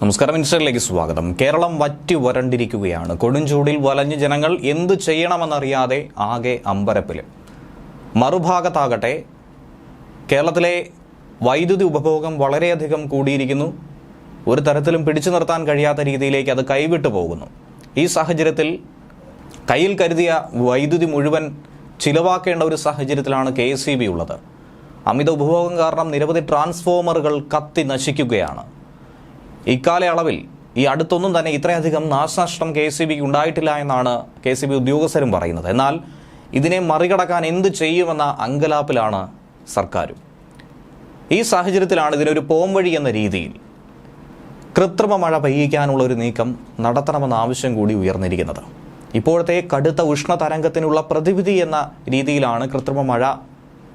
നമസ്കാരം, ഇൻസ്റ്റയിലേക്ക് സ്വാഗതം. കേരളം വറ്റി വരണ്ടിരിക്കുകയാണ്. കൊടുംചൂടിൽ വലഞ്ഞ ജനങ്ങൾ എന്തു ചെയ്യണമെന്നറിയാതെ ആകെ അമ്പരപ്പിൽ. മറുഭാഗത്താകട്ടെ കേരളത്തിലെ വൈദ്യുതി ഉപഭോഗം വളരെയധികം കൂടിയിരിക്കുന്നു. ഒരു തരത്തിലും പിടിച്ചു നിർത്താൻ കഴിയാത്ത രീതിയിലേക്ക് അത് കൈവിട്ടു പോകുന്നു. ഈ സാഹചര്യത്തിൽ കയ്യിൽ കരുതിയ വൈദ്യുതി മുഴുവൻ ചിലവാക്കേണ്ട ഒരു സാഹചര്യത്തിലാണ് KSEB ഉള്ളത്. അമിത ഉപഭോഗം കാരണം നിരവധി ട്രാൻസ്ഫോമറുകൾ കത്തി നശിക്കുകയാണ്. ഇക്കാലയളവിൽ ഈ അടുത്തൊന്നും തന്നെ ഇത്രയധികം നാശനഷ്ടം KSEBക്ക് ഉണ്ടായിട്ടില്ല എന്നാണ് KSEB ഉദ്യോഗസ്ഥരും പറയുന്നത്. എന്നാൽ ഇതിനെ മറികടക്കാൻ എന്ത് ചെയ്യുമെന്ന അങ്കലാപ്പിലാണ് സർക്കാരും. ഈ സാഹചര്യത്തിലാണ് ഇതിനൊരു പോംവഴി എന്ന രീതിയിൽ കൃത്രിമ മഴ പെയ്യിക്കാനുള്ള ഒരു നീക്കം നടത്തണമെന്ന ആവശ്യം കൂടി ഉയർന്നിരിക്കുന്നത്. ഇപ്പോഴത്തെ കടുത്ത ഉഷ്ണതരംഗത്തിനുള്ള പ്രതിവിധി എന്ന രീതിയിലാണ് കൃത്രിമ മഴ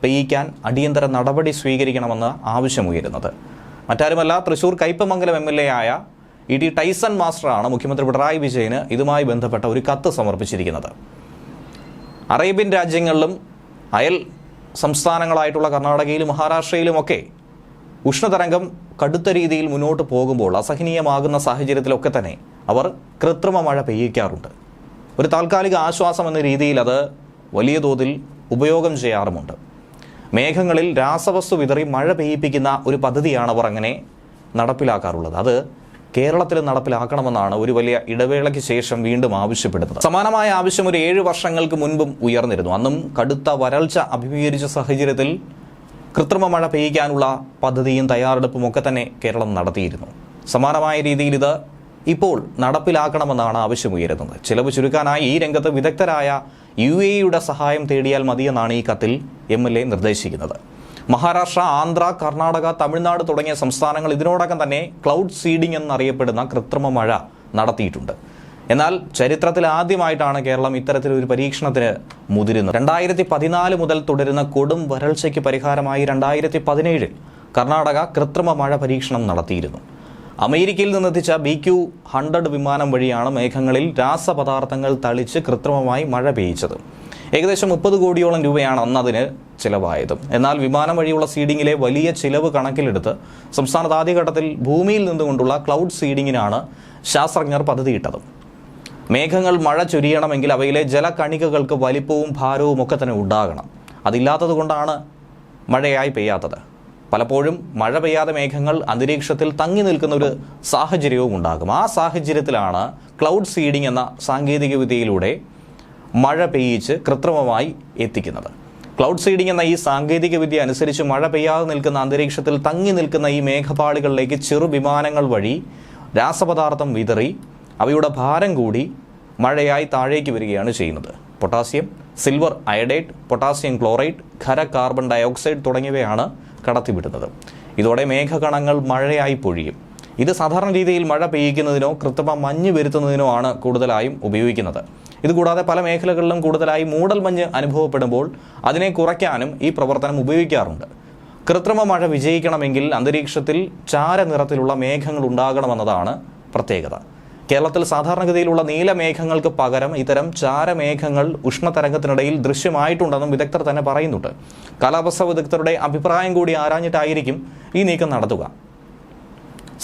പെയ്യിക്കാൻ അടിയന്തര നടപടി സ്വീകരിക്കണമെന്ന് ആവശ്യമുയരുന്നത്. മറ്റാരുമല്ല, തൃശൂർ കയ്പമംഗലം MLA ആയ ET ടൈസൺ മാസ്റ്ററാണ് മുഖ്യമന്ത്രി പിണറായി വിജയന് ഇതുമായി ബന്ധപ്പെട്ട ഒരു കത്ത് സമർപ്പിച്ചിരിക്കുന്നത്. അറേബ്യൻ രാജ്യങ്ങളിലും അയൽ സംസ്ഥാനങ്ങളായിട്ടുള്ള കർണാടകയിലും മഹാരാഷ്ട്രയിലുമൊക്കെ ഉഷ്ണതരംഗം കടുത്ത രീതിയിൽ മുന്നോട്ട് പോകുമ്പോൾ അസഹനീയമാകുന്ന സാഹചര്യത്തിലൊക്കെ തന്നെ അവർ കൃത്രിമ മഴ പെയ്യിക്കാറുണ്ട്. ഒരു താൽക്കാലിക ആശ്വാസം എന്ന രീതിയിൽ അത് വലിയ തോതിൽ ഉപയോഗം ചെയ്യാറുമുണ്ട്. മേഘങ്ങളിൽ രാസവസ്തു വിതറി മഴ പെയ്യിപ്പിക്കുന്ന ഒരു പദ്ധതിയാണ് അവർ അങ്ങനെ നടപ്പിലാക്കാറുള്ളത്. അത് കേരളത്തിൽ നടപ്പിലാക്കണമെന്നാണ് ഒരു വലിയ ഇടവേളയ്ക്ക് ശേഷം വീണ്ടും ആവശ്യപ്പെടുന്നത്. സമാനമായ ആവശ്യം ഒരു 7 വർഷങ്ങൾക്ക് മുൻപും ഉയർന്നിരുന്നു. അന്നും കടുത്ത വരൾച്ച അഭിമുഖീകരിച്ച സാഹചര്യത്തിൽ കൃത്രിമ മഴ പെയ്യിക്കാനുള്ള പദ്ധതിയും തയ്യാറെടുപ്പും ഒക്കെ തന്നെ കേരളം നടത്തിയിരുന്നു. സമാനമായ രീതിയിൽ ഇത് ഇപ്പോൾ നടപ്പിലാക്കണമെന്നാണ് ആവശ്യമുയരുന്നത്. ചിലവ് ചുരുക്കാനായി ഈ രംഗത്ത് വിദഗ്ധരായ UAEയുടെ സഹായം തേടിയാൽ മതിയെന്നാണ് ഈ കത്തിൽ MLA നിർദ്ദേശിക്കുന്നത്. മഹാരാഷ്ട്ര, ആന്ധ്ര, കർണാടക, തമിഴ്നാട് തുടങ്ങിയ സംസ്ഥാനങ്ങൾ ഇതിനോടകം തന്നെ ക്ലൗഡ് സീഡിംഗ് എന്നറിയപ്പെടുന്ന കൃത്രിമ മഴ നടത്തിയിട്ടുണ്ട്. എന്നാൽ ചരിത്രത്തിൽ ആദ്യമായിട്ടാണ് കേരളം ഇത്തരത്തിലൊരു പരീക്ഷണത്തിന് മുതിരുന്നത്. 2014 മുതൽ തുടരുന്ന കൊടും വരൾച്ചയ്ക്ക് പരിഹാരമായി 2017 കർണാടക കൃത്രിമ മഴ പരീക്ഷണം നടത്തിയിരുന്നു. അമേരിക്കയിൽ നിന്നെത്തിച്ച BQ-100 വിമാനം വഴിയാണ് മേഘങ്ങളിൽ രാസപദാർത്ഥങ്ങൾ തളിച്ച് കൃത്രിമമായി മഴ പെയ്യിച്ചത്. ഏകദേശം 30 കോടിയോളം രൂപയാണ് അന്ന് അതിന് ചിലവായതും. എന്നാൽ വിമാനം വഴിയുള്ള സീഡിങ്ങിലെ വലിയ ചിലവ് കണക്കിലെടുത്ത് സംസ്ഥാനത്ത് ആദ്യഘട്ടത്തിൽ ഭൂമിയിൽ നിന്നുകൊണ്ടുള്ള ക്ലൗഡ് സീഡിങ്ങിനാണ് ശാസ്ത്രജ്ഞർ പദ്ധതിയിട്ടത്. മേഘങ്ങൾ മഴ ചൊരിയണമെങ്കിൽ അവയിലെ ജലകണികകൾക്ക് വലിപ്പവും ഭാരവും ഒക്കെ തന്നെ ഉണ്ടാകണം. അതില്ലാത്തത് കൊണ്ടാണ് മഴയായി പെയ്യാത്തത്. പലപ്പോഴും മഴ പെയ്യാതെ മേഘങ്ങൾ അന്തരീക്ഷത്തിൽ തങ്ങി നിൽക്കുന്ന ഒരു സാഹചര്യവും ഉണ്ടാകും. ആ സാഹചര്യത്തിലാണ് ക്ലൗഡ് സീഡിംഗ് എന്ന സാങ്കേതിക വിദ്യയിലൂടെ മഴ പെയ്യിച്ച് കൃത്രിമമായി എത്തിക്കുന്നത്. ക്ലൗഡ് സീഡിംഗ് എന്ന ഈ സാങ്കേതിക വിദ്യ അനുസരിച്ച് മഴ പെയ്യാതെ നിൽക്കുന്ന അന്തരീക്ഷത്തിൽ തങ്ങി നിൽക്കുന്ന ഈ മേഘപാളികളിലേക്ക് ചെറു വിമാനങ്ങൾ വഴി രാസപദാർത്ഥം വിതറി അവയുടെ ഭാരം കൂടി മഴയായി താഴേക്ക് വരികയാണ് ചെയ്യുന്നത്. പൊട്ടാസ്യം, സിൽവർ അയഡേറ്റ്, പൊട്ടാസ്യം ക്ലോറൈഡ്, ഖര കാർബൺ ഡയോക്സൈഡ് തുടങ്ങിയവയാണ് കടത്തിവിടുന്നത്. ഇതോടെ മേഘകണങ്ങൾ മഴയായി പൊഴിയും. ഇത് സാധാരണ രീതിയിൽ മഴ പെയ്യിക്കുന്നതിനോ കൃത്രിമ മഞ്ഞ് വരുത്തുന്നതിനോ ആണ് കൂടുതലായും ഉപയോഗിക്കുന്നത്. ഇതുകൂടാതെ പല മേഖലകളിലും കൂടുതലായി മൂടൽമഞ്ഞ് അനുഭവപ്പെടുമ്പോൾ അതിനെ കുറയ്ക്കാനും ഈ പ്രവർത്തനം ഉപയോഗിക്കാറുണ്ട്. കൃത്രിമ മഴ വിജയിക്കണമെങ്കിൽ അന്തരീക്ഷത്തിൽ ചാരനിറത്തിലുള്ള മേഘങ്ങൾ ഉണ്ടാകണമെന്നതാണ് പ്രത്യേകത. കേരളത്തിൽ സാധാരണഗതിയിലുള്ള നീലമേഘങ്ങൾക്ക് പകരം ഇത്തരം ചാരമേഘങ്ങൾ ഉഷ്ണതരംഗത്തിനിടയിൽ ദൃശ്യമായിട്ടുണ്ടെന്നും വിദഗ്ധർ തന്നെ പറയുന്നുണ്ട്. കാലാവസ്ഥാ വിദഗ്ധരുടെ അഭിപ്രായം കൂടി ആരാഞ്ഞിട്ടായിരിക്കും ഈ നീക്കം നടത്തുക.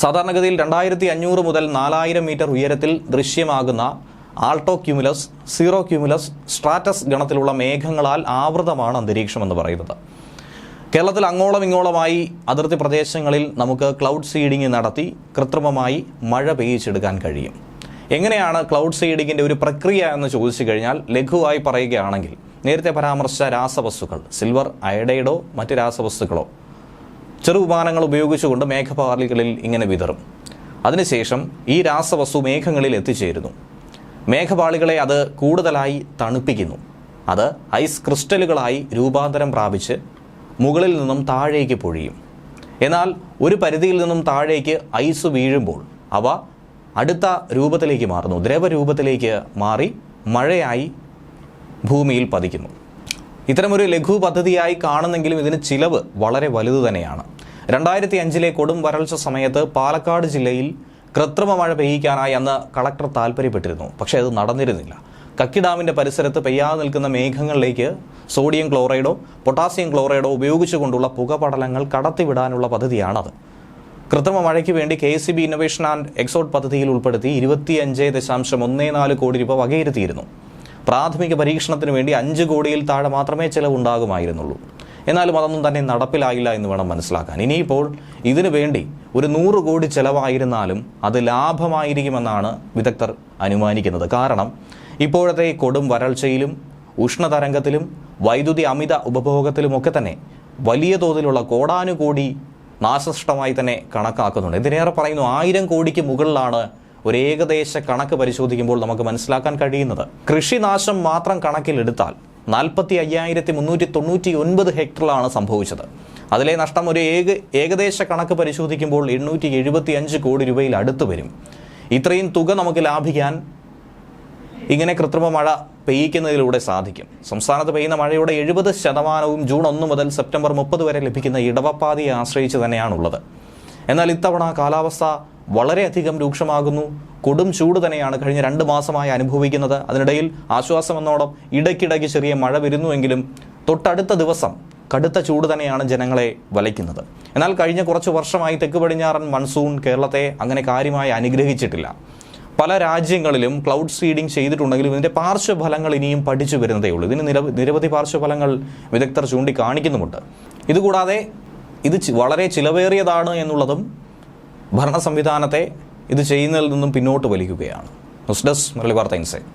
സാധാരണഗതിയിൽ 2500 മുതൽ 4000 മീറ്റർ ഉയരത്തിൽ ദൃശ്യമാകുന്ന altocumulus, cirrocumulus, stratus ഗണത്തിലുള്ള മേഘങ്ങളാൽ ആവൃതമാണ് അന്തരീക്ഷമെന്ന് പറയുന്നത്. കേരളത്തിൽ അങ്ങോളം ഇങ്ങോളമായി അതിർത്തി പ്രദേശങ്ങളിൽ നമുക്ക് ക്ലൗഡ് സീഡിംഗ് നടത്തി കൃത്രിമമായി മഴ പെയ്യിച്ചെടുക്കാൻ കഴിയും. എങ്ങനെയാണ് ക്ലൗഡ് സീഡിങ്ങിൻ്റെ ഒരു പ്രക്രിയ എന്ന് ചോദിച്ചു കഴിഞ്ഞാൽ ലഘുവായി പറയുകയാണെങ്കിൽ, നേരത്തെ പരാമർശിച്ച രാസവസ്തുക്കൾ, സിൽവർ അയഡൈഡോ മറ്റ് രാസവസ്തുക്കളോ ചെറുവിമാനങ്ങൾ ഉപയോഗിച്ചുകൊണ്ട് മേഘപാളികളിൽ ഇങ്ങനെ വിതറും. അതിനുശേഷം ഈ രാസവസ്തു മേഘങ്ങളിൽ എത്തിച്ചേരുന്നു. മേഘപാളികളെ അത് കൂടുതലായി തണുപ്പിക്കുന്നു. അത് ഐസ് ക്രിസ്റ്റലുകളായി രൂപാന്തരം പ്രാപിച്ച് മുകളിൽ നിന്നും താഴേക്ക് പൊഴിയും. എന്നാൽ ഒരു പരിധിയിൽ നിന്നും താഴേക്ക് ഐസ് വീഴുമ്പോൾ അവ അടുത്ത രൂപത്തിലേക്ക് മാറുന്നു. ദ്രവരൂപത്തിലേക്ക് മാറി മഴയായി ഭൂമിയിൽ പതിക്കുന്നു. ഇത്തരമൊരു ലഘു പദ്ധതിയായി കാണുന്നെങ്കിലും ഇതിന് ചിലവ് വളരെ വലുത് തന്നെയാണ്. 2005 കൊടും വരൾച്ച സമയത്ത് പാലക്കാട് ജില്ലയിൽ കൃത്രിമ മഴ പെയ്യിക്കാനായി അന്ന് കളക്ടർ താല്പര്യപ്പെട്ടിരുന്നു. പക്ഷേ അത് നടന്നിരുന്നില്ല. കക്കി ഡാമിൻ്റെ പരിസരത്ത് പെയ്യാതെ നിൽക്കുന്ന മേഘങ്ങളിലേക്ക് സോഡിയം ക്ലോറൈഡോ പൊട്ടാസ്യം ക്ലോറൈഡോ ഉപയോഗിച്ചുകൊണ്ടുള്ള പുകപടലങ്ങൾ കടത്തിവിടാനുള്ള പദ്ധതിയാണത്. കൃത്രിമ മഴയ്ക്ക് വേണ്ടി KCB ഇന്നൊവേഷൻ ആൻഡ് എക്സോർട്ട് പദ്ധതിയിൽ ഉൾപ്പെടുത്തി 25.14 കോടി രൂപ വകയിരുത്തിയിരുന്നു. പ്രാഥമിക പരീക്ഷണത്തിന് വേണ്ടി 5 കോടിയിൽ താഴെ മാത്രമേ ചെലവുണ്ടാകുമായിരുന്നുള്ളൂ. എന്നാലും അതൊന്നും തന്നെ നടപ്പിലായില്ല എന്ന് വേണം മനസ്സിലാക്കാൻ. ഇനിയിപ്പോൾ ഇതിനു വേണ്ടി ഒരു 100 കോടി ചെലവായിരുന്നാലും അത് ലാഭമായിരിക്കുമെന്നാണ് വിദഗ്ധർ അനുമാനിക്കുന്നത്. കാരണം ഇപ്പോഴത്തെ കൊടും വരൾച്ചയിലും ഉഷ്ണതരംഗത്തിലും വൈദ്യുതി അമിത ഉപഭോഗത്തിലുമൊക്കെ തന്നെ വലിയ തോതിലുള്ള കോടാനുകോടി നാശനഷ്ടമായി തന്നെ കണക്കാക്കുന്നുണ്ട്. ഇതിനേറെ പറയുന്നു 1000 കോടിക്ക് മുകളിലാണ് ഒരു ഏകദേശ കണക്ക് പരിശോധിക്കുമ്പോൾ നമുക്ക് മനസ്സിലാക്കാൻ കഴിയുന്നത്. കൃഷിനാശം മാത്രം കണക്കിലെടുത്താൽ 45,399 ഹെക്ടറിലാണ് സംഭവിച്ചത്. അതിലെ നഷ്ടം ഒരു ഏകദേശ കണക്ക് പരിശോധിക്കുമ്പോൾ 875 കോടി രൂപയിൽ അടുത്ത് വരും. ഇത്രയും തുക നമുക്ക് ലാഭിക്കാൻ ഇങ്ങനെ കൃത്രിമ മഴ പെയ്യിക്കുന്നതിലൂടെ സാധിക്കും. സംസ്ഥാനത്ത് പെയ്യുന്ന മഴയുടെ 70% ജൂൺ 1 മുതൽ സെപ്റ്റംബർ 30 വരെ ലഭിക്കുന്ന ഇടവപ്പാതിയെ ആശ്രയിച്ച് തന്നെയാണുള്ളത്. എന്നാൽ ഇത്തവണ കാലാവസ്ഥ വളരെയധികം രൂക്ഷമാകുന്നു. കൊടും ചൂട് തന്നെയാണ് കഴിഞ്ഞ 2 മാസമായി അനുഭവിക്കുന്നത്. അതിനിടയിൽ ആശ്വാസമെന്നോണം ഇടയ്ക്കിടയ്ക്ക് ചെറിയ മഴ വരുന്നുവെങ്കിലും തൊട്ടടുത്ത ദിവസം കടുത്ത ചൂട് തന്നെയാണ് ജനങ്ങളെ വലയ്ക്കുന്നത്. എന്നാൽ കഴിഞ്ഞ കുറച്ച് വർഷമായി തെക്ക് പടിഞ്ഞാറൻ മൺസൂൺ കേരളത്തെ അങ്ങനെ കാര്യമായി അനുഗ്രഹിച്ചിട്ടില്ല. പല രാജ്യങ്ങളിലും ക്ലൗഡ് സീഡിംഗ് ചെയ്തിട്ടുണ്ടെങ്കിലും ഇതിൻ്റെ പാർശ്വഫലങ്ങൾ ഇനിയും പഠിച്ചു വരുന്നതേ ഉള്ളൂ. ഇതിന് നിരവധി പാർശ്വഫലങ്ങൾ വിദഗ്ധർ ചൂണ്ടിക്കാണിക്കുന്നുമുണ്ട്. ഇതുകൂടാതെ ഇത് വളരെ ചിലവേറിയതാണ് എന്നുള്ളതും ഭരണ സംവിധാനത്തെ ഇത് ചെയ്യുന്നതിൽ നിന്നും പിന്നോട്ട് വലിക്കുകയാണ്. ന്യൂസ് ഡെസ്ക് മലയാളി വാർത്ത ഇൻസൈറ്റ്.